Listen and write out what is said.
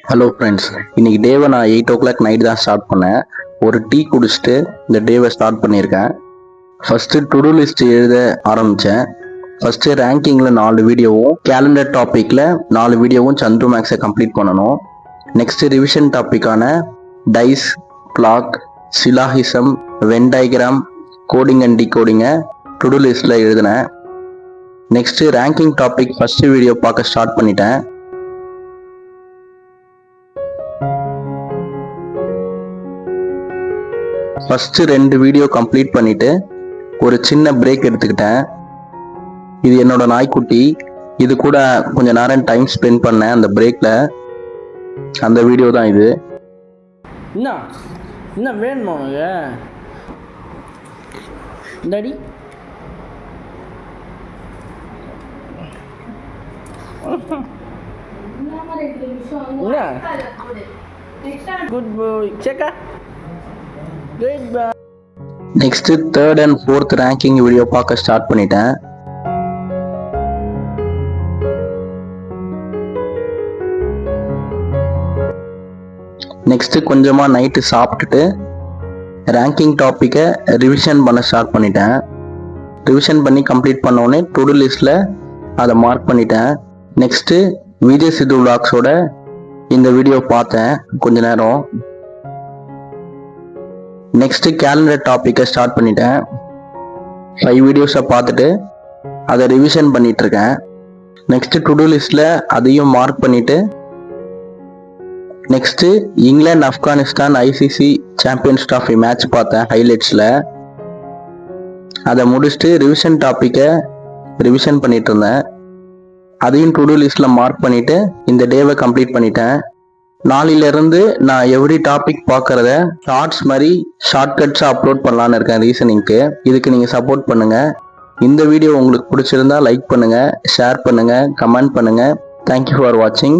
Hello friends, இன்னைக்கு டேவை நான் 8 o'clock நைட் தான் ஸ்டார்ட் பண்ணேன். ஒரு டீ குடிச்சிட்டு இந்த டேவை ஸ்டார்ட் பண்ணியிருக்கேன். ஃபர்ஸ்ட் டு-டூ லிஸ்ட் எழுத ஆரம்பித்தேன். ஃபர்ஸ்ட் ரேங்கிங்கில் 4 வீடியோவும், கேலண்டர் டாப்பிக்கில் 4 வீடியோவும் சந்துரு மேக்ஸை கம்ப்ளீட் பண்ணணும். நெக்ஸ்ட் ரிவிஷன் டாப்பிக்கான dice, clock, syllogism, Venn diagram, coding and டிகோடிங்கை டு-டூ லிஸ்ட்டில் எழுதினேன். Next ranking topic first video பார்க்க ஸ்டார்ட் பண்ணிட்டேன். ஃபர்ஸ்ட் 2 வீடியோ கம்ப்ளீட் பண்ணிட்டு ஒரு சின்ன பிரேக் எடுத்துக்கிட்டேன். இது என்னோட நாய்க்குட்டி, இது கூட கொஞ்ச நேரம் டைம் ஸ்பெண்ட் பண்ணேன் அந்த பிரேக்ல. அந்த வீடியோ தான் இது. என்ன வேணுமா உனக்கு டாடி? குட் பாய் சேக்கா. Next 3rd and 4th ranking video பார்க்க ஸ்டார்ட் பண்ணிட்டேன். நெக்ஸ்ட் கொஞ்சமா நைட்டு சாப்பிட்டுட்டு ரேங்கிங் டாப்பிக்கை ரிவிஷன் பண்ண ஸ்டார்ட் பண்ணிட்டேன். ரிவிஷன் பண்ணி கம்ப்ளீட் பண்ணோடனே டு-டூ லிஸ்ட்ல அதை மார்க் பண்ணிட்டேன். நெக்ஸ்ட் விஜய் சித்து விளாக்ஸோட இந்த வீடியோ பார்த்தேன் கொஞ்ச நேரம். நெக்ஸ்ட் கேலண்டர் டாப்பிக்கை ஸ்டார்ட் பண்ணிட்டேன். 5 வீடியோஸை பார்த்துட்டு அதை ரிவிஷன் பண்ணிட்டு இருக்கேன். நெக்ஸ்ட் டு-டூ லிஸ்ட்ல அதையும் மார்க் பண்ணிட்டு next England Afghanistan ICC champions trophy match பார்த்தேன் ஹைலைட்ஸ்ல. அதை முடிச்சுட்டு ரிவிஷன் டாப்பிக்கை ரிவிஷன் பண்ணிட்டு இருந்தேன். அதையும் டு-டூ லிஸ்ட்ல மார்க் பண்ணிட்டு இந்த டேவை கம்ப்ளீட் பண்ணிட்டேன். நாளையிலிருந்து நான் எவ்ரி டாபிக் பார்க்கறத ஷார்ட்ஸ் மாதிரி ஷார்ட்கட்ஸாக அப்லோட் பண்ணலான்னு இருக்கேன் ரீசனிங்க்கு. இதுக்கு நீங்கள் சப்போர்ட் பண்ணுங்க. இந்த வீடியோ உங்களுக்கு பிடிச்சிருந்தா லைக் பண்ணுங்க, ஷேர் பண்ணுங்க, கமெண்ட் பண்ணுங்க. தேங்க்யூ ஃபார் வாட்சிங்.